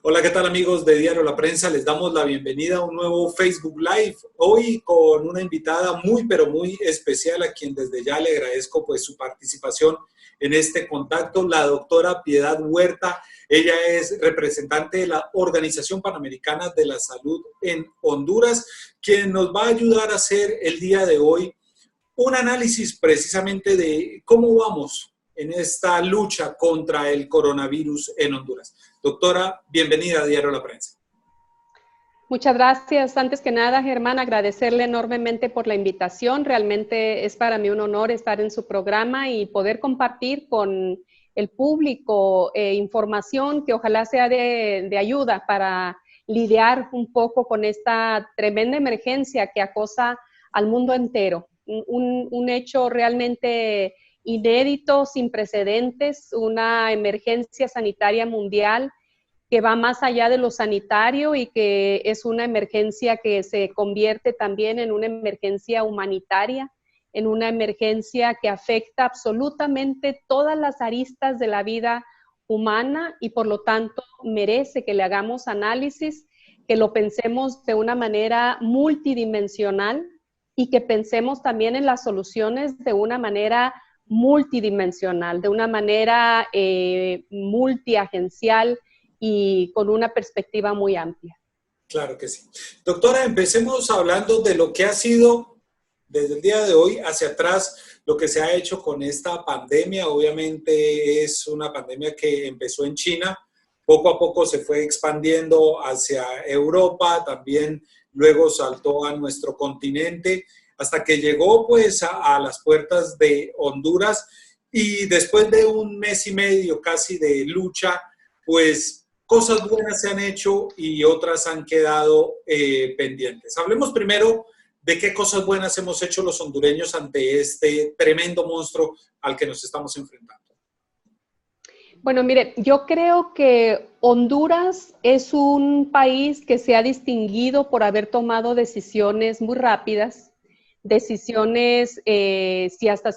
Hola, ¿qué tal amigos de Diario La Prensa? Les damos la bienvenida a un nuevo Facebook Live. Hoy con una invitada muy, pero muy especial a quien desde ya le agradezco pues su participación en este contacto, la doctora Piedad Huerta. Ella es representante de la Organización Panamericana de la Salud en Honduras, quien nos va a ayudar a hacer el día de hoy un análisis precisamente de cómo vamos en esta lucha contra el coronavirus en Honduras. Doctora, bienvenida a Diario La Prensa. Muchas gracias. Antes que nada, Germán, agradecerle enormemente por la invitación. Realmente es para mí un honor estar en su programa y poder compartir con el público información que ojalá sea de ayuda para lidiar un poco con esta tremenda emergencia que acosa al mundo entero. Un hecho realmente inédito, sin precedentes, una emergencia sanitaria mundial que va más allá de lo sanitario y que es una emergencia que se convierte también en una emergencia humanitaria, en una emergencia que afecta absolutamente todas las aristas de la vida humana y por lo tanto merece que le hagamos análisis, que lo pensemos de una manera multidimensional y que pensemos también en las soluciones de una manera multidimensional, de una manera multiagencial, y con una perspectiva muy amplia. Claro que sí. Doctora, empecemos hablando de lo que ha sido desde el día de hoy hacia atrás, lo que se ha hecho con esta pandemia. Obviamente es una pandemia que empezó en China, poco a poco se fue expandiendo hacia Europa, también luego saltó a nuestro continente, hasta que llegó pues a las puertas de Honduras y después de un mes y medio casi de lucha, pues cosas buenas se han hecho y otras han quedado pendientes. Hablemos primero de qué cosas buenas hemos hecho los hondureños ante este tremendo monstruo al que nos estamos enfrentando. Bueno, mire, yo creo que Honduras es un país que se ha distinguido por haber tomado decisiones muy rápidas, decisiones, si hasta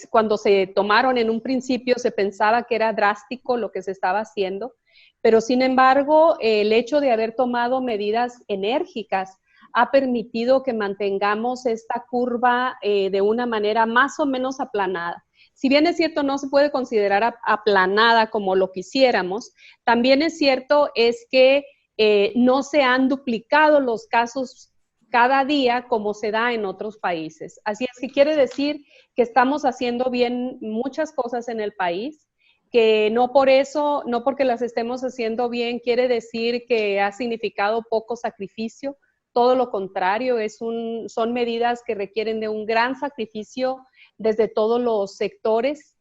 cuando se tomaron en un principio se pensaba que era drástico lo que se estaba haciendo, pero sin embargo, el hecho de haber tomado medidas enérgicas ha permitido que mantengamos esta curva de una manera más o menos aplanada. Si bien es cierto, no se puede considerar aplanada como lo quisiéramos, también es cierto es que no se han duplicado los casos cada día como se da en otros países. Así es que quiere decir que estamos haciendo bien muchas cosas en el país, que no por eso, no porque las estemos haciendo bien, quiere decir que ha significado poco sacrificio. Todo lo contrario, son medidas que requieren de un gran sacrificio desde todos los sectores.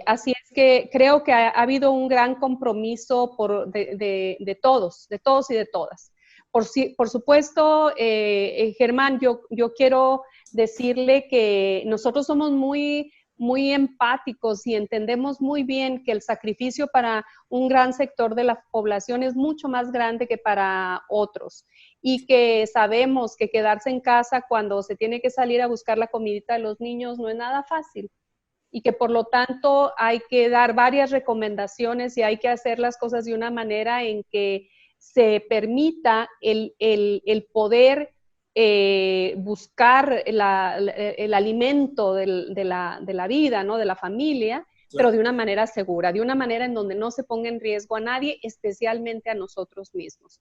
Así es que creo que ha habido un gran compromiso de todos y de todas. Por supuesto, Germán, yo quiero decirle que nosotros somos muy empáticos y entendemos muy bien que el sacrificio para un gran sector de la población es mucho más grande que para otros y que sabemos que quedarse en casa cuando se tiene que salir a buscar la comidita de los niños no es nada fácil y que por lo tanto hay que dar varias recomendaciones y hay que hacer las cosas de una manera en que se permita el poder buscar el alimento de la vida, ¿no? De la familia, pero de una manera segura, de una manera en donde no se ponga en riesgo a nadie, especialmente a nosotros mismos.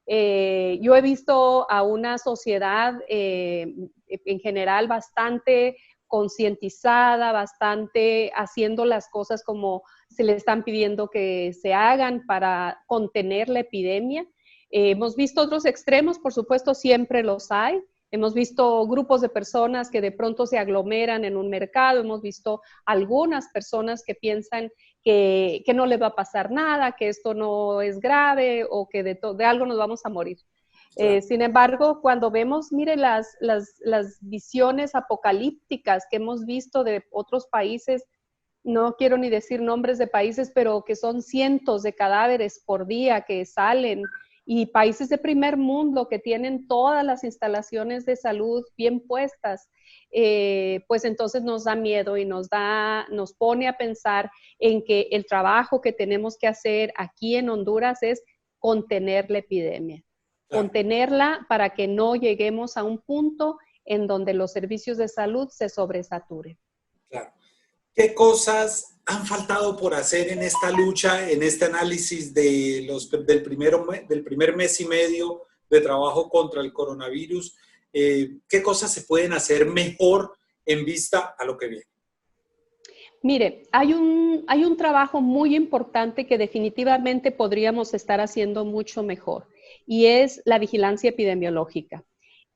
Yo he visto a una sociedad en general bastante concientizada, bastante haciendo las cosas como se le están pidiendo que se hagan para contener la epidemia. Hemos visto otros extremos, por supuesto, siempre los hay. Hemos visto grupos de personas que de pronto se aglomeran en un mercado, hemos visto algunas personas que piensan que no les va a pasar nada, que esto no es grave o que de algo nos vamos a morir. Claro. Sin embargo, cuando vemos, mire, las visiones apocalípticas que hemos visto de otros países, no quiero ni decir nombres de países, pero que son cientos de cadáveres por día que salen Y países de primer mundo que tienen todas las instalaciones de salud bien puestas, pues entonces nos da miedo y nos pone a pensar en que el trabajo que tenemos que hacer aquí en Honduras es contener la epidemia, Claro, contenerla para que no lleguemos a un punto en donde los servicios de salud se sobresaturen. claro. ¿Qué cosas han faltado por hacer en esta lucha, en este análisis del primer mes y medio de trabajo contra el coronavirus? ¿Qué cosas se pueden hacer mejor en vista a lo que viene? Mire, hay un trabajo muy importante que definitivamente podríamos estar haciendo mucho mejor y es la vigilancia epidemiológica.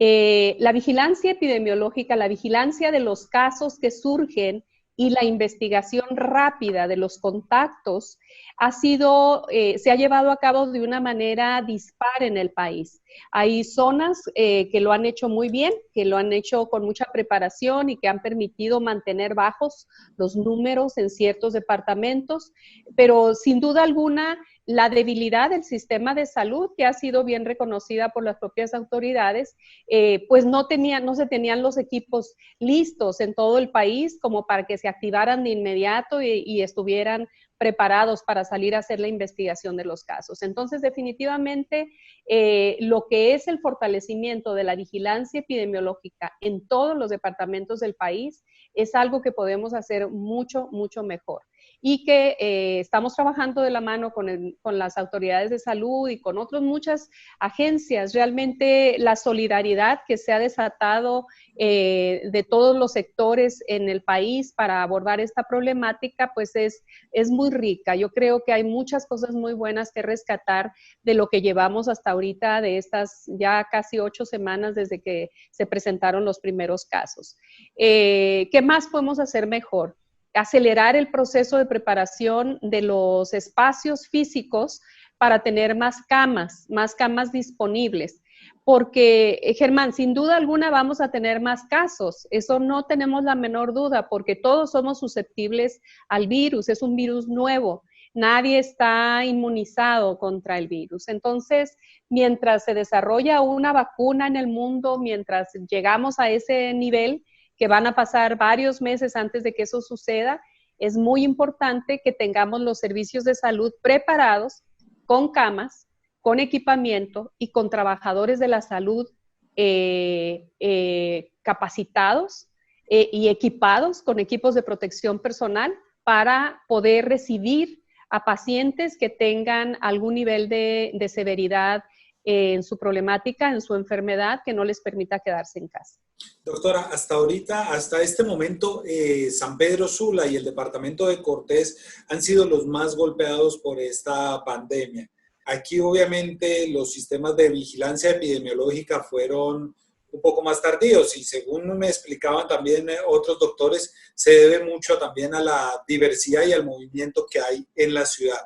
La vigilancia epidemiológica, la vigilancia de los casos que surgen y la investigación rápida de los contactos se ha llevado a cabo de una manera dispar en el país. Hay zonas que lo han hecho muy bien, que lo han hecho con mucha preparación y que han permitido mantener bajos los números en ciertos departamentos, pero sin duda alguna la debilidad del sistema de salud, que ha sido bien reconocida por las propias autoridades, pues no se tenían los equipos listos en todo el país como para que se activaran de inmediato y estuvieran preparados para salir a hacer la investigación de los casos. Entonces, definitivamente, lo que es el fortalecimiento de la vigilancia epidemiológica en todos los departamentos del país es algo que podemos hacer mucho, mucho mejor. Y que estamos trabajando de la mano con las autoridades de salud y con otras muchas agencias. Realmente la solidaridad que se ha desatado de todos los sectores en el país para abordar esta problemática, pues es muy rica. Yo creo que hay muchas cosas muy buenas que rescatar de lo que llevamos hasta ahorita, de estas ya casi 8 semanas desde que se presentaron los primeros casos. ¿Qué más podemos hacer mejor? Acelerar el proceso de preparación de los espacios físicos para tener más camas disponibles. Porque, Germán, sin duda alguna vamos a tener más casos, eso no tenemos la menor duda, porque todos somos susceptibles al virus, es un virus nuevo, nadie está inmunizado contra el virus. Entonces, mientras se desarrolla una vacuna en el mundo, mientras llegamos a ese nivel, que van a pasar varios meses antes de que eso suceda, es muy importante que tengamos los servicios de salud preparados, con camas, con equipamiento y con trabajadores de la salud capacitados y equipados con equipos de protección personal para poder recibir a pacientes que tengan algún nivel de severidad en su problemática, en su enfermedad, que no les permita quedarse en casa. Doctora, hasta ahorita, hasta este momento, San Pedro Sula y el departamento de Cortés han sido los más golpeados por esta pandemia. Aquí, obviamente, los sistemas de vigilancia epidemiológica fueron un poco más tardíos y según me explicaban también otros doctores, se debe mucho también a la diversidad y al movimiento que hay en la ciudad.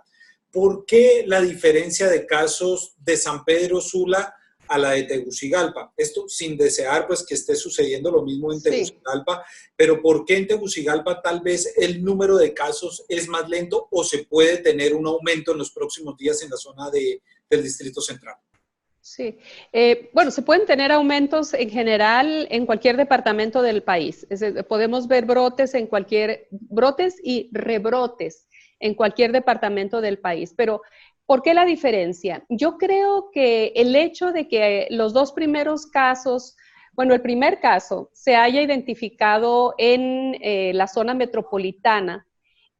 ¿Por qué la diferencia de casos de San Pedro Sula a la de Tegucigalpa? Esto sin desear pues que esté sucediendo lo mismo en Tegucigalpa, pero ¿por qué en Tegucigalpa tal vez el número de casos es más lento o se puede tener un aumento en los próximos días en la zona del Distrito Central? Sí, bueno, se pueden tener aumentos en general en cualquier departamento del país. Podemos ver brotes y rebrotes en cualquier departamento del país, pero ¿por qué la diferencia? Yo creo que el hecho de que los dos primeros casos, bueno, el primer caso se haya identificado en la zona metropolitana,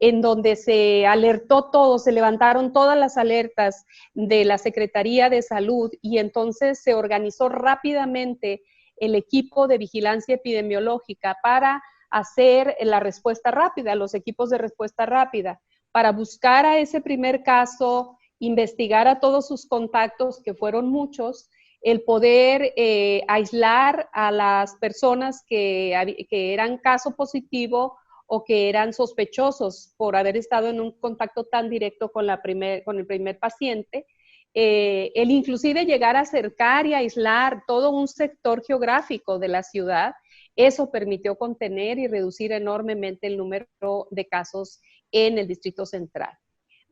en donde se alertó todo, se levantaron todas las alertas de la Secretaría de Salud y entonces se organizó rápidamente el equipo de vigilancia epidemiológica para hacer la respuesta rápida, los equipos de respuesta rápida, para buscar a ese primer caso, investigar a todos sus contactos, que fueron muchos, el poder aislar a las personas que eran caso positivo o que eran sospechosos por haber estado en un contacto tan directo con el primer paciente, el inclusive llegar a acercar y aislar todo un sector geográfico de la ciudad, eso permitió contener y reducir enormemente el número de casos en el Distrito Central.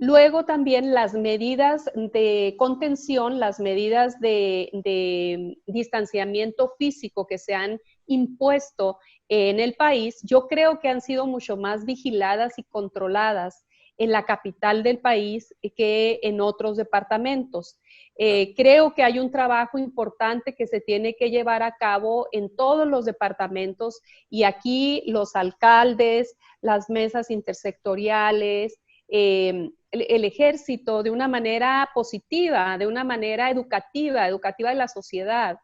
Luego también las medidas de contención, las medidas de distanciamiento físico que se han impuesto en el país, yo creo que han sido mucho más vigiladas y controladas en la capital del país que en otros departamentos. Creo que hay un trabajo importante que se tiene que llevar a cabo en todos los departamentos y aquí los alcaldes, las mesas intersectoriales, el ejército de una manera positiva, de una manera educativa de la sociedad,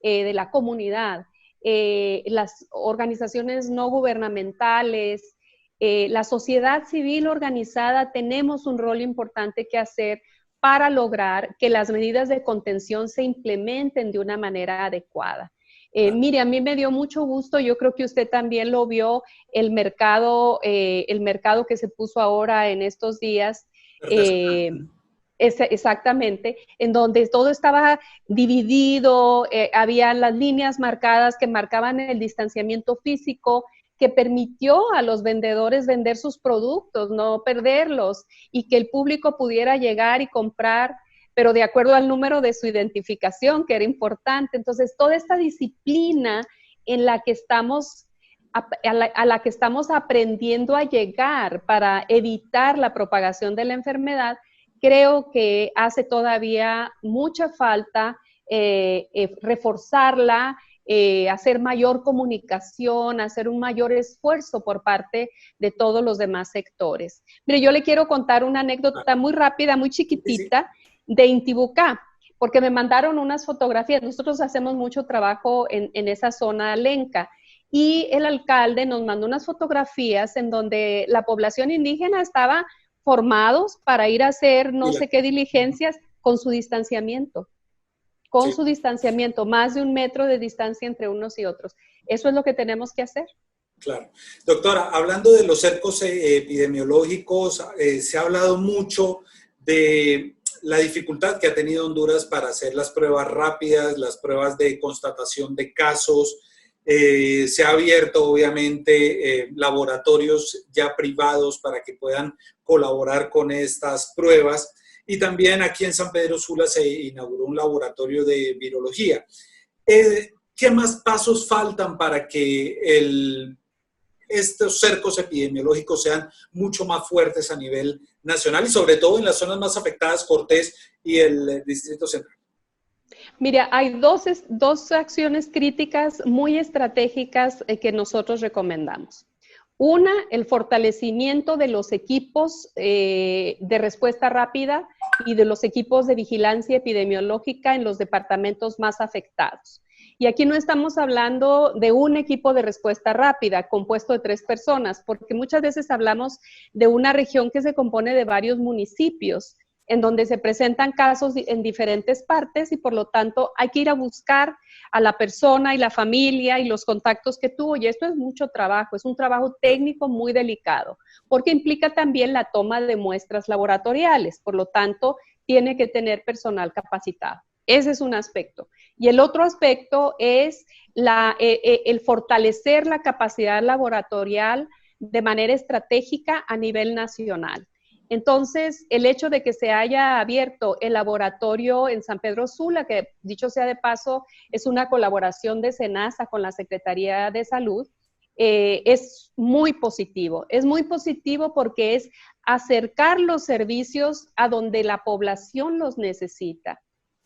de la comunidad, las organizaciones no gubernamentales, la sociedad civil organizada, tenemos un rol importante que hacer para lograr que las medidas de contención se implementen de una manera adecuada. Mire, a mí me dio mucho gusto, yo creo que usted también lo vio, el mercado que se puso ahora en estos días, exactamente, en donde todo estaba dividido, había las líneas marcadas que marcaban el distanciamiento físico, que permitió a los vendedores vender sus productos, no perderlos, y que el público pudiera llegar y comprar, pero de acuerdo al número de su identificación, que era importante. Entonces, toda esta disciplina en la que estamos, a la que estamos aprendiendo a llegar para evitar la propagación de la enfermedad, creo que hace todavía mucha falta reforzarla, hacer mayor comunicación, hacer un mayor esfuerzo por parte de todos los demás sectores. Mire, yo le quiero contar una anécdota muy rápida, muy chiquitita, de Intibucá, porque me mandaron unas fotografías. Nosotros hacemos mucho trabajo en esa zona lenca, y el alcalde nos mandó unas fotografías en donde la población indígena estaba formados para ir a hacer no sé qué diligencias con su distanciamiento. Su distanciamiento, más de 1 metro de distancia entre unos y otros. Eso es lo que tenemos que hacer. Claro. Doctora, hablando de los cercos epidemiológicos, se ha hablado mucho de la dificultad que ha tenido Honduras para hacer las pruebas rápidas, las pruebas de constatación de casos. Se ha abierto, obviamente, laboratorios ya privados para que puedan colaborar con estas pruebas. Y también aquí en San Pedro Sula se inauguró un laboratorio de virología. ¿Qué más pasos faltan para que estos cercos epidemiológicos sean mucho más fuertes a nivel nacional y sobre todo en las zonas más afectadas, Cortés y el Distrito Central? Mira, hay dos acciones críticas muy estratégicas que nosotros recomendamos. Una, el fortalecimiento de los equipos de respuesta rápida y de los equipos de vigilancia epidemiológica en los departamentos más afectados. Y aquí no estamos hablando de un equipo de respuesta rápida compuesto de 3 personas, porque muchas veces hablamos de una región que se compone de varios municipios, en donde se presentan casos en diferentes partes y por lo tanto hay que ir a buscar a la persona y la familia y los contactos que tuvo, y esto es mucho trabajo, es un trabajo técnico muy delicado, porque implica también la toma de muestras laboratoriales, por lo tanto tiene que tener personal capacitado. Ese es un aspecto. Y el otro aspecto es el fortalecer la capacidad laboratorial de manera estratégica a nivel nacional. Entonces, el hecho de que se haya abierto el laboratorio en San Pedro Sula, que dicho sea de paso, es una colaboración de SENASA con la Secretaría de Salud, es muy positivo. Es muy positivo porque es acercar los servicios a donde la población los necesita.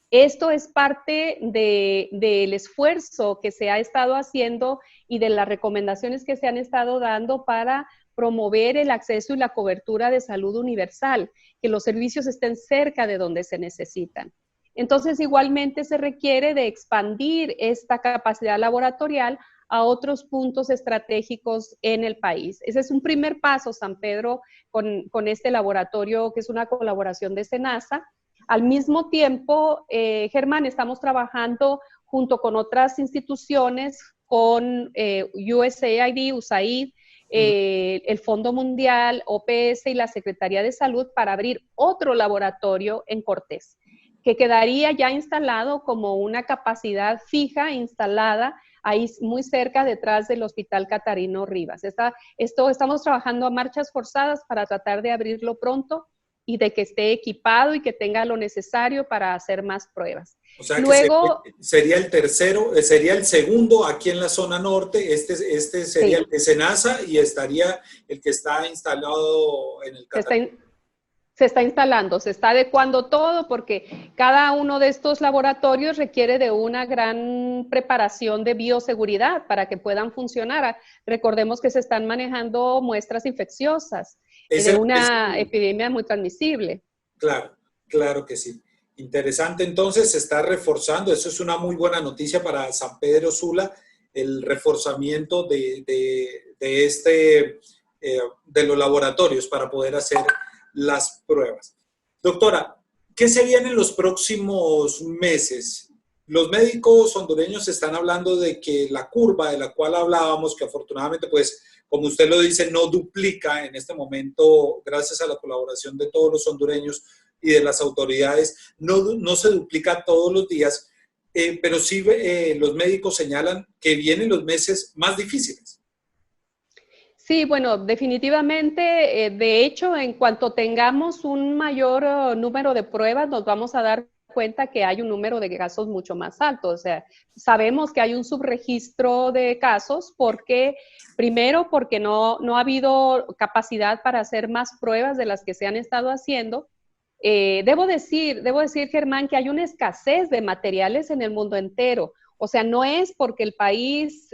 Esto es parte del esfuerzo que se ha estado haciendo y de las recomendaciones que se han estado dando para promover el acceso y la cobertura de salud universal, que los servicios estén cerca de donde se necesitan. Entonces, igualmente se requiere de expandir esta capacidad laboratorial a otros puntos estratégicos en el país. Ese es un primer paso, San Pedro, con este laboratorio que es una colaboración de SENASA. Al mismo tiempo, Germán, estamos trabajando junto con otras instituciones, con USAID, el Fondo Mundial, OPS y la Secretaría de Salud para abrir otro laboratorio en Cortés, que quedaría ya instalado como una capacidad fija instalada ahí muy cerca detrás del Hospital Catarino Rivas. Estamos trabajando a marchas forzadas para tratar de abrirlo pronto y de que esté equipado y que tenga lo necesario para hacer más pruebas. O sea Luego, que sería el tercero, sería el segundo aquí en la zona norte, este sería sí, el de Senasa y estaría el que está instalado en el se Catatumbo. se está instalando, se está adecuando todo porque cada uno de estos laboratorios requiere de una gran preparación de bioseguridad para que puedan funcionar. Recordemos que se están manejando muestras infecciosas de una epidemia muy transmisible. Claro, claro que sí. Interesante, entonces se está reforzando, eso es una muy buena noticia para San Pedro Sula, el reforzamiento de los laboratorios para poder hacer las pruebas. Doctora, ¿qué se viene en los próximos meses? Los médicos hondureños están hablando de que la curva de la cual hablábamos, que afortunadamente, pues, como usted lo dice, no duplica en este momento, gracias a la colaboración de todos los hondureños y de las autoridades, no se duplica todos los días, pero sí los médicos señalan que vienen los meses más difíciles. Sí, bueno, definitivamente, de hecho, en cuanto tengamos un mayor número de pruebas, nos vamos a dar cuenta que hay un número de casos mucho más alto. O sea, sabemos que hay un subregistro de casos porque, primero, porque no ha habido capacidad para hacer más pruebas de las que se han estado haciendo. Debo decir, Germán, que hay una escasez de materiales en el mundo entero. O sea, no es porque el país,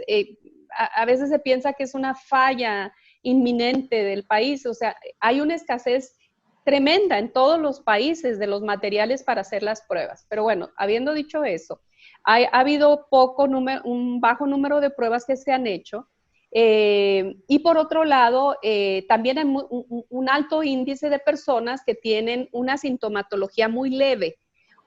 a veces se piensa que es una falla inminente del país. O sea, hay una escasez tremenda en todos los países de los materiales para hacer las pruebas. Pero bueno, habiendo dicho eso, ha habido un bajo número de pruebas que se han hecho. Y por otro lado, también hay un alto índice de personas que tienen una sintomatología muy leve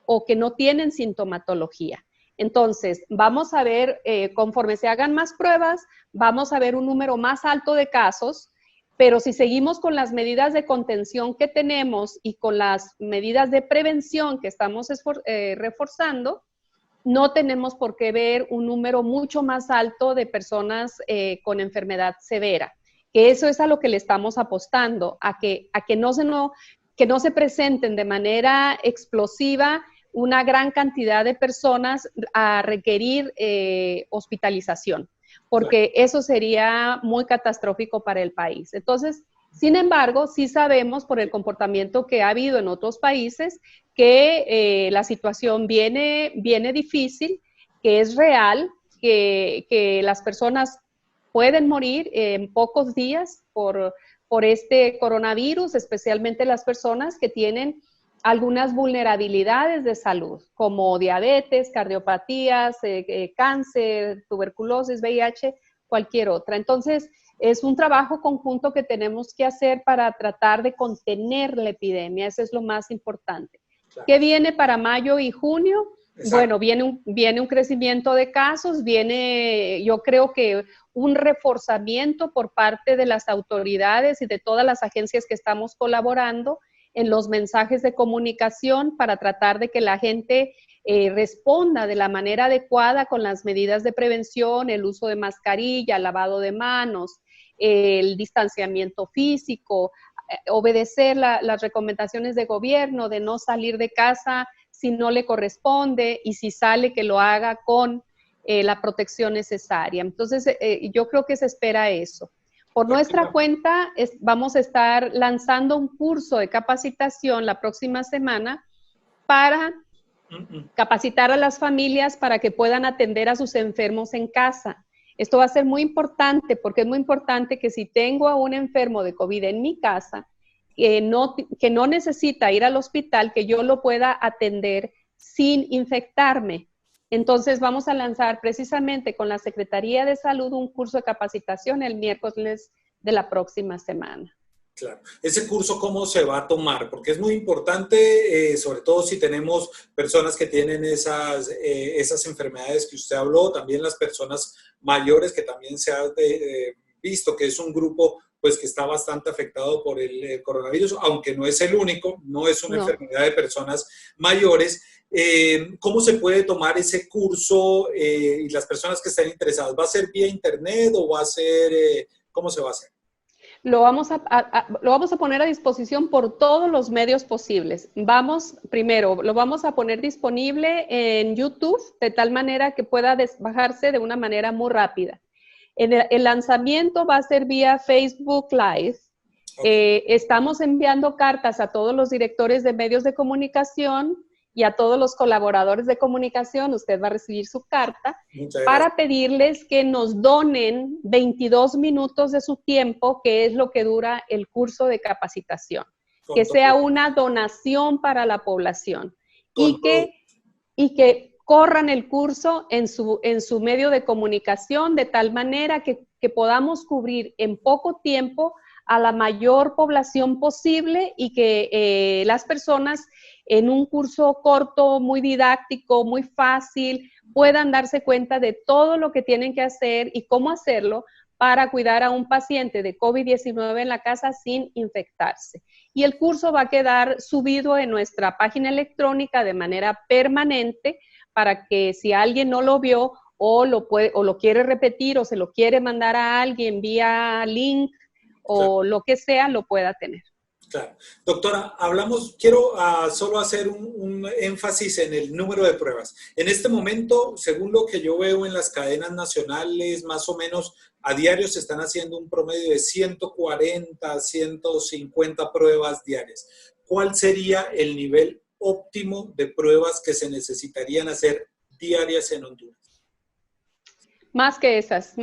o que no tienen sintomatología. Entonces, vamos a ver, conforme se hagan más pruebas, vamos a ver un número más alto de casos, pero si seguimos con las medidas de contención que tenemos y con las medidas de prevención que estamos reforzando, no tenemos por qué ver un número mucho más alto de personas con enfermedad severa, que eso es a lo que le estamos apostando, a que no se presenten de manera explosiva una gran cantidad de personas a requerir hospitalización, porque eso sería muy catastrófico para el país. Entonces, sin embargo, sí sabemos por el comportamiento que ha habido en otros países que la situación viene difícil, que es real, que las personas pueden morir en pocos días por este coronavirus, especialmente las personas que tienen algunas vulnerabilidades de salud, como diabetes, cardiopatías, cáncer, tuberculosis, VIH, cualquier otra. Entonces, es un trabajo conjunto que tenemos que hacer para tratar de contener la epidemia, eso es lo más importante. Claro. ¿Qué viene para mayo y junio? Exacto. Bueno, viene un crecimiento de casos, viene, yo creo que un reforzamiento por parte de las autoridades y de todas las agencias que estamos colaborando en los mensajes de comunicación para tratar de que la gente responda de la manera adecuada con las medidas de prevención, el uso de mascarilla, lavado de manos, el distanciamiento físico, obedecer las recomendaciones de gobierno de no salir de casa si no le corresponde y si sale que lo haga con la protección necesaria. Entonces, yo creo que se espera eso. Por nuestra cuenta, vamos a estar lanzando un curso de capacitación la próxima semana para capacitar a las familias para que puedan atender a sus enfermos en casa. Esto va a ser muy importante porque es muy importante que si tengo a un enfermo de COVID en mi casa, que no necesita ir al hospital, que yo lo pueda atender sin infectarme. Entonces vamos a lanzar precisamente con la Secretaría de Salud un curso de capacitación el miércoles de la próxima semana. Claro. Ese curso, ¿cómo se va a tomar? Porque es muy importante, sobre todo si tenemos personas que tienen esas enfermedades que usted habló, también las personas mayores que también se ha visto que es un grupo pues que está bastante afectado por el coronavirus, aunque no es el único, no es una enfermedad de personas mayores. ¿Cómo se puede tomar ese curso y las personas que estén interesadas? ¿Va a ser vía internet o va a ser, cómo se va a hacer? Lo vamos a poner a disposición por todos los medios posibles. Primero, lo vamos a poner disponible en YouTube, de tal manera que pueda bajarse de una manera muy rápida. El lanzamiento va a ser vía Facebook Live. Estamos enviando cartas a todos los directores de medios de comunicación y a todos los colaboradores de comunicación. Usted va a recibir su carta para pedirles que nos donen 22 minutos de su tiempo, que es lo que dura el curso de capacitación. Que sea una donación para la población y que corran el curso en su medio de comunicación de tal manera que podamos cubrir en poco tiempo a la mayor población posible y que las personas en un curso corto, muy didáctico, muy fácil, puedan darse cuenta de todo lo que tienen que hacer y cómo hacerlo para cuidar a un paciente de COVID-19 en la casa sin infectarse. Y el curso va a quedar subido en nuestra página electrónica de manera permanente para que si alguien no lo vio o lo quiere repetir o se lo quiere mandar a alguien vía link o lo que sea, lo pueda tener. Claro. Doctora, quiero solo hacer un énfasis en el número de pruebas. En este momento, según lo que yo veo en las cadenas nacionales, más o menos a diario se están haciendo un promedio de 140, 150 pruebas diarias. ¿Cuál sería el nivel óptimo de pruebas que se necesitarían hacer diarias en Honduras? Más que esas.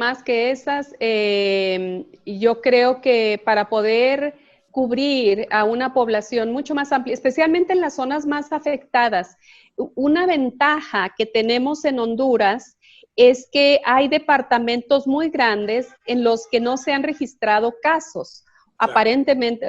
Yo creo que para poder cubrir a una población mucho más amplia, especialmente en las zonas más afectadas, una ventaja que tenemos en Honduras es que hay departamentos muy grandes en los que no se han registrado casos. Claro.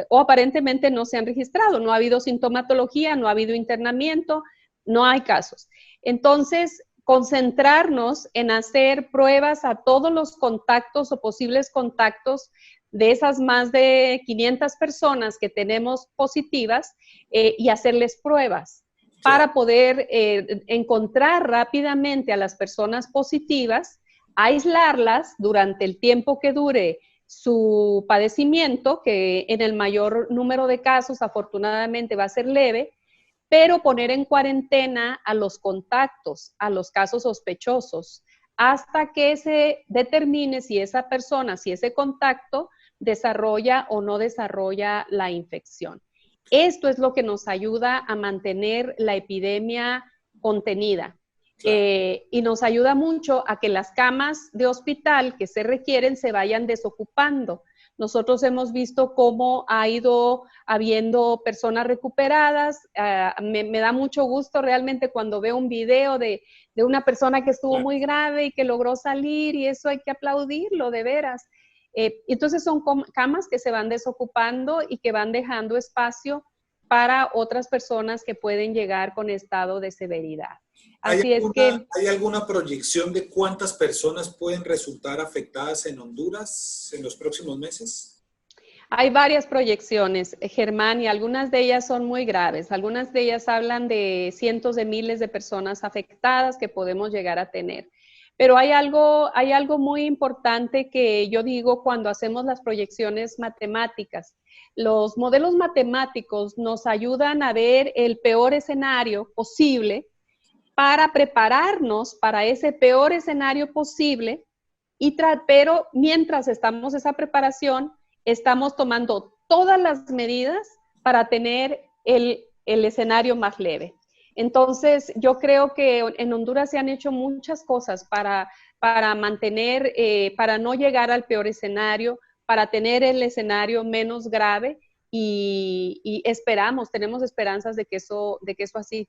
Aparentemente no se han registrado, no ha habido sintomatología, no ha habido internamiento, no hay casos. Entonces, concentrarnos en hacer pruebas a todos los contactos o posibles contactos de esas más de 500 personas que tenemos positivas y hacerles pruebas para poder encontrar rápidamente a las personas positivas, aislarlas durante el tiempo que dure su padecimiento, que en el mayor número de casos afortunadamente va a ser leve, pero poner en cuarentena a los contactos, a los casos sospechosos, hasta que se determine si esa persona, si ese contacto desarrolla o no desarrolla la infección. Esto es lo que nos ayuda a mantener la epidemia contenida. Claro. Y nos ayuda mucho a que las camas de hospital que se requieren se vayan desocupando. Nosotros hemos visto cómo ha ido habiendo personas recuperadas. Me da mucho gusto realmente cuando veo un video de una persona que estuvo muy grave y que logró salir, y eso hay que aplaudirlo, de veras. Entonces son camas que se van desocupando y que van dejando espacio para otras personas que pueden llegar con estado de severidad. ¿Hay alguna proyección de cuántas personas pueden resultar afectadas en Honduras en los próximos meses? Hay varias proyecciones, Germán, y algunas de ellas son muy graves. Algunas de ellas hablan de cientos de miles de personas afectadas que podemos llegar a tener. Pero hay algo muy importante que yo digo cuando hacemos las proyecciones matemáticas. Los modelos matemáticos nos ayudan a ver el peor escenario posible para prepararnos para ese peor escenario posible, pero mientras estamos en esa preparación, estamos tomando todas las medidas para tener el escenario más leve. Entonces, yo creo que en Honduras se han hecho muchas cosas para mantener, para no llegar al peor escenario, para tener el escenario menos grave y tenemos esperanzas de que eso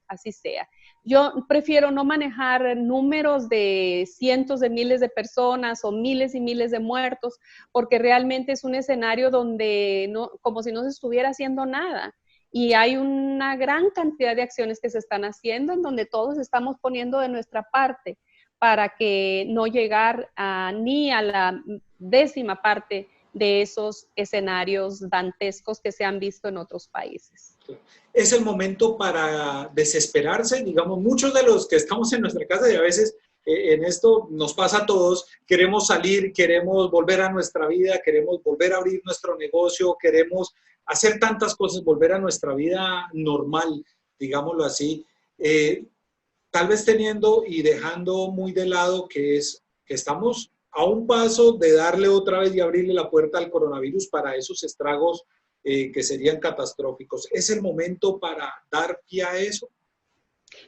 así sea. Yo prefiero no manejar números de cientos de miles de personas o miles y miles de muertos, porque realmente es un escenario donde como si no se estuviera haciendo nada. Y hay una gran cantidad de acciones que se están haciendo en donde todos estamos poniendo de nuestra parte para que no llegar ni a la 10ª parte de esos escenarios dantescos que se han visto en otros países. Es el momento para desesperarse, digamos, muchos de los que estamos en nuestra casa y a veces en esto nos pasa a todos, queremos salir, queremos volver a nuestra vida, queremos volver a abrir nuestro negocio, queremos hacer tantas cosas, volver a nuestra vida normal, digámoslo así, tal vez teniendo y dejando muy de lado que estamos a un paso de darle otra vez y abrirle la puerta al coronavirus para esos estragos que serían catastróficos. ¿Es el momento para dar pie a eso?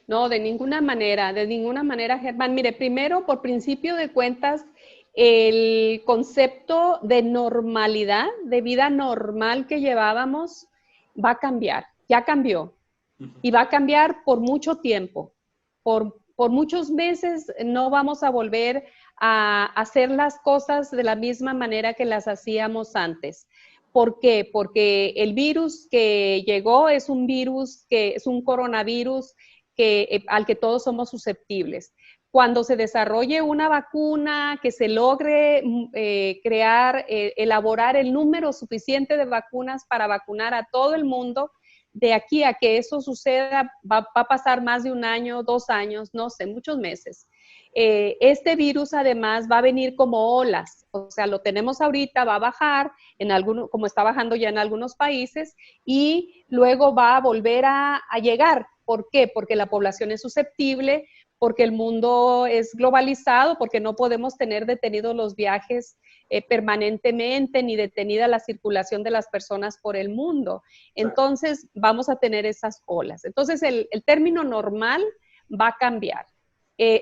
No, de ninguna manera, Germán. Mire, primero, por principio de cuentas, el concepto de normalidad, de vida normal que llevábamos, va a cambiar, ya cambió, y va a cambiar por mucho tiempo. Por muchos meses no vamos a volver a hacer las cosas de la misma manera que las hacíamos antes. ¿Por qué? Porque el virus que llegó es un virus que es un coronavirus al que todos somos susceptibles. Cuando se desarrolle una vacuna, que se logre elaborar el número suficiente de vacunas para vacunar a todo el mundo, de aquí a que eso suceda va a pasar más de un año, 2 años, no sé, muchos meses. Este virus además va a venir como olas, o sea, lo tenemos ahorita, va a bajar, como está bajando ya en algunos países, y luego va a volver a llegar. ¿Por qué? Porque la población es susceptible, porque el mundo es globalizado, porque no podemos tener detenidos los viajes permanentemente, ni detenida la circulación de las personas por el mundo. Entonces, vamos a tener esas olas. Entonces, el término normal va a cambiar.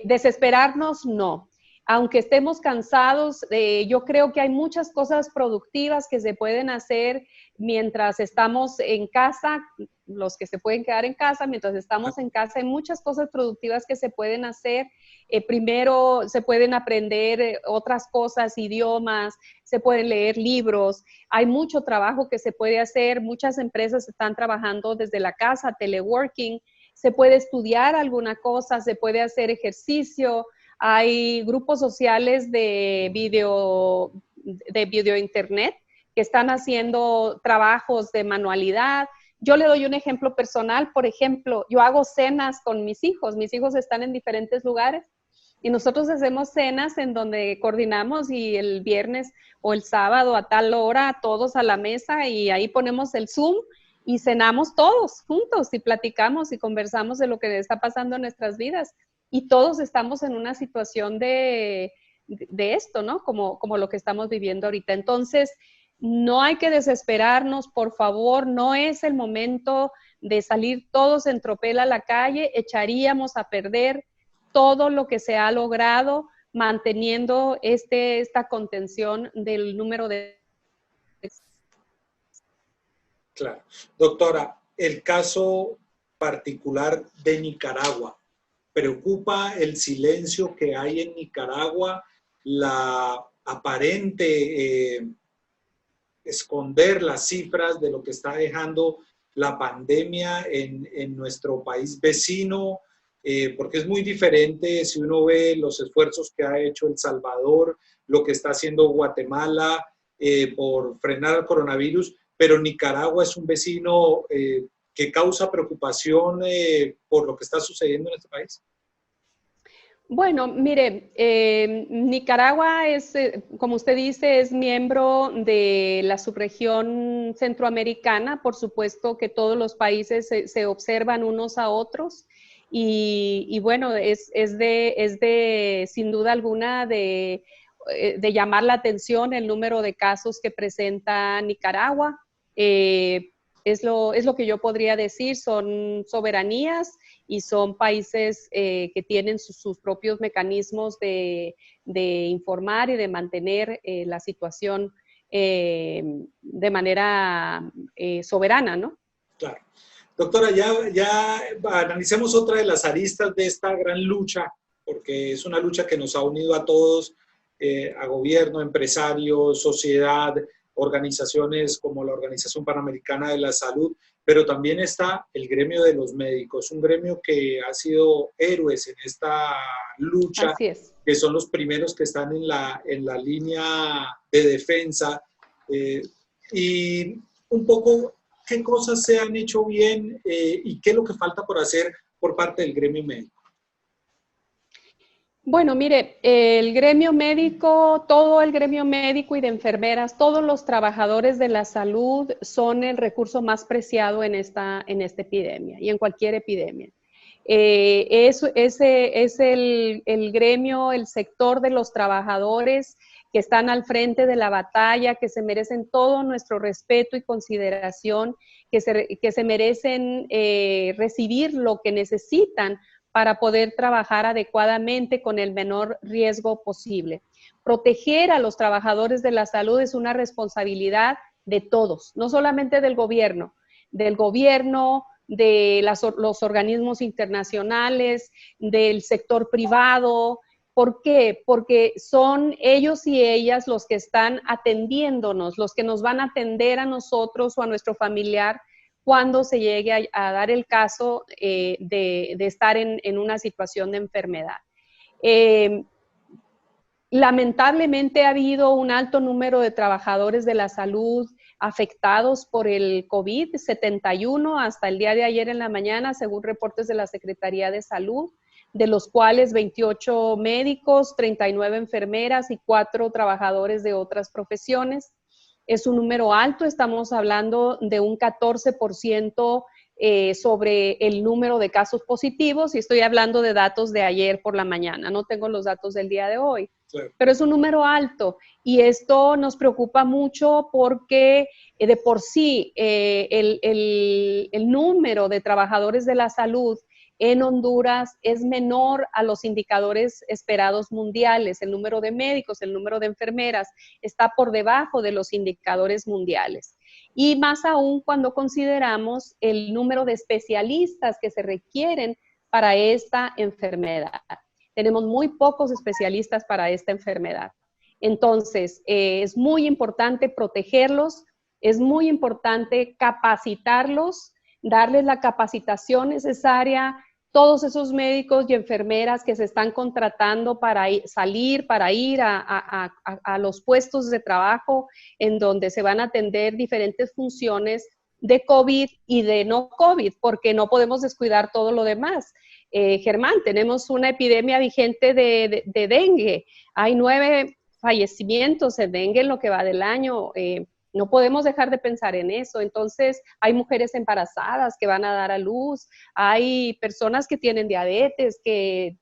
Desesperarnos, no. Aunque estemos cansados, yo creo que hay muchas cosas productivas que se pueden hacer mientras estamos en casa, los que se pueden quedar en casa, mientras estamos en casa, hay muchas cosas productivas que se pueden hacer. Primero, se pueden aprender otras cosas, idiomas, se pueden leer libros, hay mucho trabajo que se puede hacer, muchas empresas están trabajando desde la casa, teleworking, se puede estudiar alguna cosa, se puede hacer ejercicio, hay grupos sociales de video internet que están haciendo trabajos de manualidad. Yo le doy un ejemplo personal, por ejemplo, yo hago cenas con mis hijos están en diferentes lugares y nosotros hacemos cenas en donde coordinamos y el viernes o el sábado a tal hora todos a la mesa y ahí ponemos el Zoom y cenamos todos juntos y platicamos y conversamos de lo que está pasando en nuestras vidas. Y todos estamos en una situación de esto, ¿no? Como lo que estamos viviendo ahorita. Entonces, no hay que desesperarnos, por favor, no es el momento de salir todos en tropel a la calle, echaríamos a perder todo lo que se ha logrado manteniendo esta contención del número de... Claro. Doctora, el caso particular de Nicaragua, ¿preocupa el silencio que hay en Nicaragua, la aparente esconder las cifras de lo que está dejando la pandemia en nuestro país vecino? Porque es muy diferente si uno ve los esfuerzos que ha hecho El Salvador, lo que está haciendo Guatemala por frenar el coronavirus, pero Nicaragua es un vecino que causa preocupación por lo que está sucediendo en este país. Bueno, mire, Nicaragua es, como usted dice, es miembro de la subregión centroamericana. Por supuesto que todos los países se observan unos a otros y bueno, es de, sin duda alguna, de llamar la atención el número de casos que presenta Nicaragua. Es lo que yo podría decir, son soberanías y son países que tienen sus propios mecanismos de informar y de mantener la situación de manera soberana, ¿no? Claro. Doctora, ya analicemos otra de las aristas de esta gran lucha, porque es una lucha que nos ha unido a todos, a gobierno, empresarios, sociedad, organizaciones como la Organización Panamericana de la Salud, pero también está el gremio de los médicos, un gremio que ha sido héroes en esta lucha, Así es. que son los primeros que están en la línea de defensa. Y un poco, ¿qué cosas se han hecho bien y qué es lo que falta por hacer por parte del gremio médico? Bueno, mire, el gremio médico, todo el gremio médico y de enfermeras, todos los trabajadores de la salud son el recurso más preciado en esta epidemia y en cualquier epidemia. Ese es el gremio, el sector de los trabajadores que están al frente de la batalla, que se merecen todo nuestro respeto y consideración, que se merecen recibir lo que necesitan para poder trabajar adecuadamente con el menor riesgo posible. Proteger a los trabajadores de la salud es una responsabilidad de todos, no solamente del gobierno, de los organismos internacionales, del sector privado. ¿Por qué? Porque son ellos y ellas los que están atendiéndonos, los que nos van a atender a nosotros o a nuestro familiar cuando se llegue a dar el caso de estar en una situación de enfermedad. Lamentablemente ha habido un alto número de trabajadores de la salud afectados por el COVID, 71 hasta el día de ayer en la mañana, según reportes de la Secretaría de Salud, de los cuales 28 médicos, 39 enfermeras y 4 trabajadores de otras profesiones. Es un número alto, estamos hablando de un 14% sobre el número de casos positivos, y estoy hablando de datos de ayer por la mañana, no tengo los datos del día de hoy. Claro. Pero es un número alto y esto nos preocupa mucho porque de por sí el número de trabajadores de la salud en Honduras es menor a los indicadores esperados mundiales. El número de médicos, el número de enfermeras está por debajo de los indicadores mundiales. Y más aún cuando consideramos el número de especialistas que se requieren para esta enfermedad. Tenemos muy pocos especialistas para esta enfermedad. Entonces, es muy importante protegerlos, es muy importante capacitarlos, darles la capacitación necesaria. Todos esos médicos y enfermeras que se están contratando para ir a los puestos de trabajo en donde se van a atender diferentes funciones de COVID y de no COVID, porque no podemos descuidar todo lo demás. Germán, tenemos una epidemia vigente de dengue. Hay 9 fallecimientos en dengue en lo que va del año. No podemos dejar de pensar en eso. Entonces, hay mujeres embarazadas que van a dar a luz, hay personas que tienen diabetes, que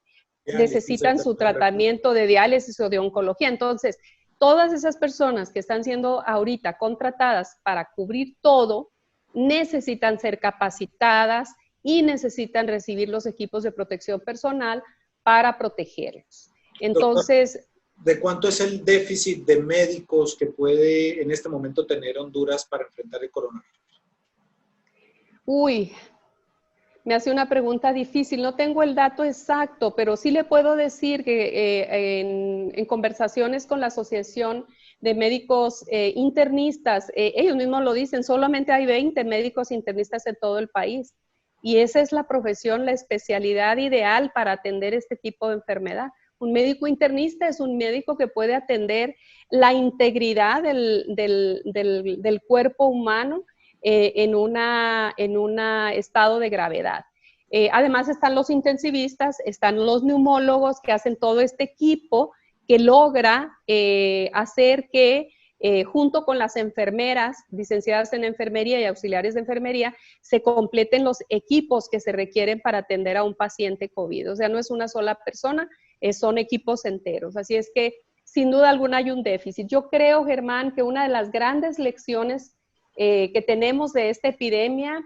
necesitan su tratamiento de diálisis o de oncología. Entonces, todas esas personas que están siendo ahorita contratadas para cubrir todo, necesitan ser capacitadas y necesitan recibir los equipos de protección personal para protegerlos. Entonces, doctor, ¿de cuánto es el déficit de médicos que puede en este momento tener Honduras para enfrentar el coronavirus? Uy, me hace una pregunta difícil. No tengo el dato exacto, pero sí le puedo decir que en conversaciones con la Asociación de Médicos Internistas, ellos mismos lo dicen, solamente hay 20 médicos internistas en todo el país. Y esa es la profesión, la especialidad ideal para atender este tipo de enfermedad. Un médico internista es un médico que puede atender la integridad del cuerpo humano en un estado de gravedad. Además están los intensivistas, están los neumólogos que hacen todo este equipo que logra hacer que junto con las enfermeras, licenciadas en enfermería y auxiliares de enfermería, se completen los equipos que se requieren para atender a un paciente COVID. O sea, no es una sola persona, son equipos enteros. Así es que, sin duda alguna, hay un déficit. Yo creo, Germán, que una de las grandes lecciones que tenemos de esta epidemia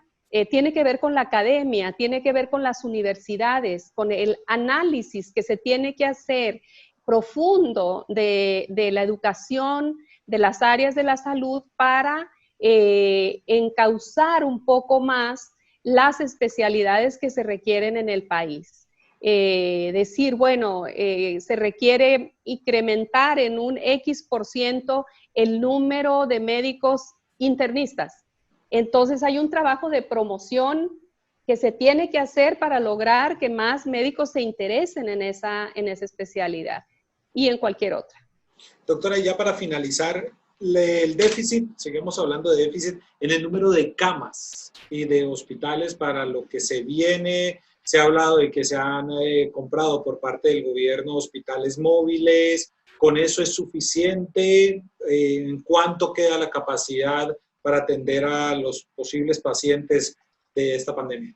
tiene que ver con la academia, tiene que ver con las universidades, con el análisis que se tiene que hacer profundo de la educación, de las áreas de la salud para encauzar un poco más las especialidades que se requieren en el país. Decir, bueno, se requiere incrementar en un X% el número de médicos internistas. Entonces hay un trabajo de promoción que se tiene que hacer para lograr que más médicos se interesen en esa especialidad y en cualquier otra. Doctora, ya para finalizar, el déficit, seguimos hablando de déficit en el número de camas y de hospitales para lo que se viene, Se ha hablado de que se han comprado por parte del gobierno hospitales móviles. ¿Con eso es suficiente? ¿En cuánto queda la capacidad para atender a los posibles pacientes de esta pandemia?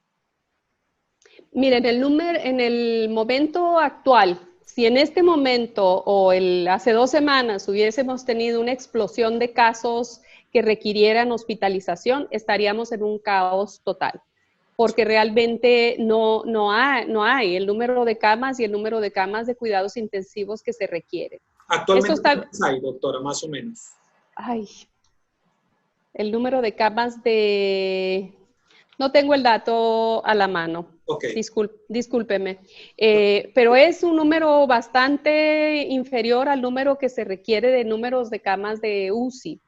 Miren, en el momento actual, si en este momento o hace 2 semanas hubiésemos tenido una explosión de casos que requirieran hospitalización, estaríamos en un caos total, porque realmente no hay el número de camas y el número de camas de cuidados intensivos que se requieren. Actualmente, ¿cuántas hay, doctora, más o menos? Ay, el número de camas no tengo el dato a la mano. Okay. Discúlpeme. Pero es un número bastante inferior al número que se requiere de números de camas de UCI.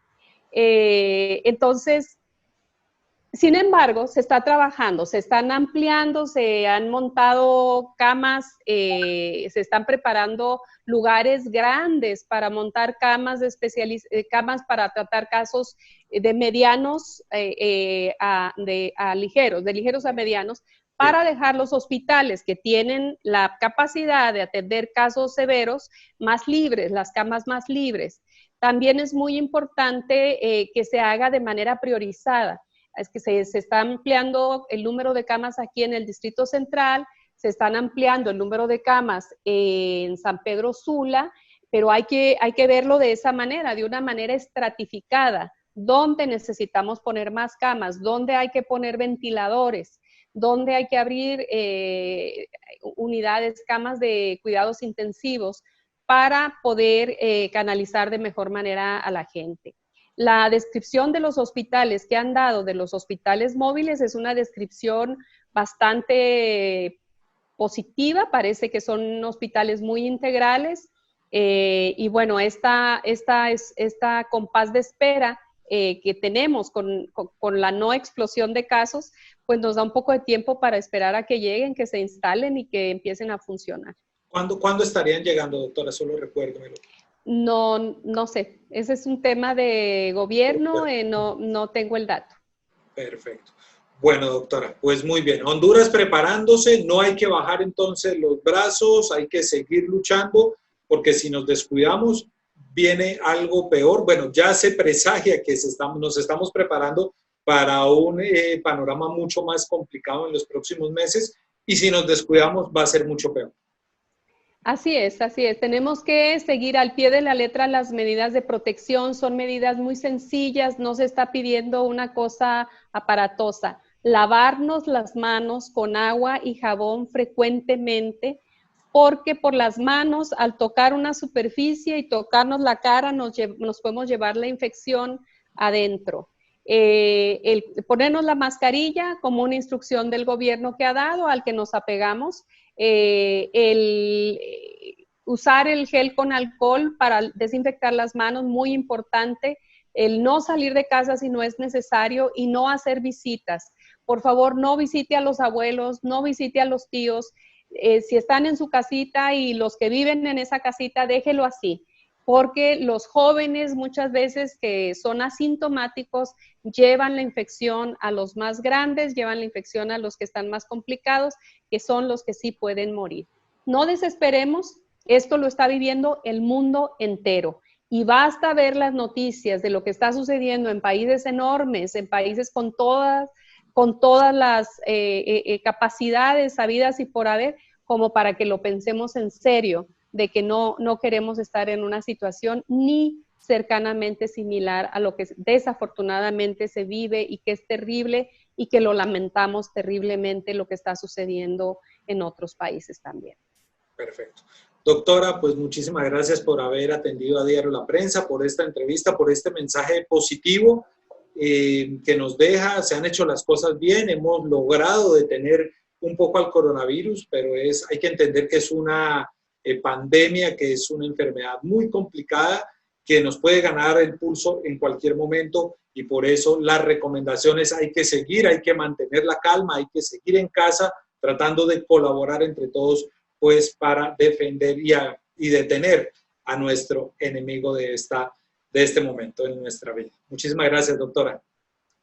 Entonces, sin embargo, se está trabajando, se están ampliando, se han montado camas, se están preparando lugares grandes para montar camas camas para tratar casos de medianos a ligeros, de ligeros a medianos, para dejar los hospitales que tienen la capacidad de atender casos severos más libres, las camas más libres. También es muy importante que se haga de manera priorizada. Es que se está ampliando el número de camas aquí en el Distrito Central, se están ampliando el número de camas en San Pedro Sula, pero hay que verlo de esa manera, de una manera estratificada. ¿Dónde necesitamos poner más camas? ¿Dónde hay que poner ventiladores? ¿Dónde hay que abrir unidades, camas de cuidados intensivos para poder canalizar de mejor manera a la gente? La descripción de los hospitales que han dado, de los hospitales móviles, es una descripción bastante positiva, parece que son hospitales muy integrales y bueno, esta compás de espera que tenemos con la no explosión de casos, pues nos da un poco de tiempo para esperar a que lleguen, que se instalen y que empiecen a funcionar. ¿Cuándo estarían llegando, doctora? Solo recuérdemelo. No sé, ese es un tema de gobierno, no tengo el dato. Perfecto. Bueno, doctora, pues muy bien. Honduras preparándose, no hay que bajar entonces los brazos, hay que seguir luchando, porque si nos descuidamos, viene algo peor. Bueno, ya se presagia que nos estamos preparando para un panorama mucho más complicado en los próximos meses, y si nos descuidamos va a ser mucho peor. Así es, así es. Tenemos que seguir al pie de la letra las medidas de protección. Son medidas muy sencillas, no se está pidiendo una cosa aparatosa. Lavarnos las manos con agua y jabón frecuentemente, porque por las manos, al tocar una superficie y tocarnos la cara, nos podemos llevar la infección adentro. El ponernos la mascarilla como una instrucción del gobierno que ha dado, al que nos apegamos, el usar el gel con alcohol para desinfectar las manos, muy importante, el no salir de casa si no es necesario y no hacer visitas. Por favor, no visite a los abuelos, no visite a los tíos. Si están en su casita y los que viven en esa casita, déjelo así, porque los jóvenes muchas veces que son asintomáticos llevan la infección a los más grandes, llevan la infección a los que están más complicados, que son los que sí pueden morir. No desesperemos, esto lo está viviendo el mundo entero y basta ver las noticias de lo que está sucediendo en países enormes, en países con todas las capacidades habidas y por haber, como para que lo pensemos en serio, de que no queremos estar en una situación ni cercanamente similar a lo que desafortunadamente se vive y que es terrible y que lo lamentamos terriblemente lo que está sucediendo en otros países también. Perfecto. Doctora, pues muchísimas gracias por haber atendido a Diario La Prensa, por esta entrevista, por este mensaje positivo que nos deja. Se han hecho las cosas bien, hemos logrado detener un poco al coronavirus, pero hay que entender que es una pandemia, que es una enfermedad muy complicada, que nos puede ganar el pulso en cualquier momento, y por eso las recomendaciones hay que seguir, hay que mantener la calma, hay que seguir en casa tratando de colaborar entre todos, pues para defender y detener a nuestro enemigo de este momento en nuestra vida. Muchísimas gracias, doctora.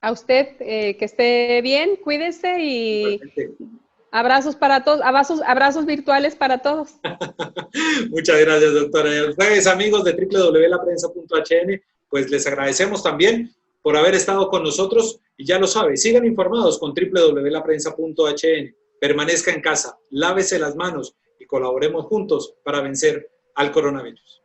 A usted, que esté bien, cuídese y Abrazos para todos, abrazos virtuales para todos. Muchas gracias, doctora. Y a ustedes, amigos de www.laprensa.hn, pues les agradecemos también por haber estado con nosotros y ya lo sabe, sigan informados con www.laprensa.hn. Permanezca en casa, lávese las manos y colaboremos juntos para vencer al coronavirus.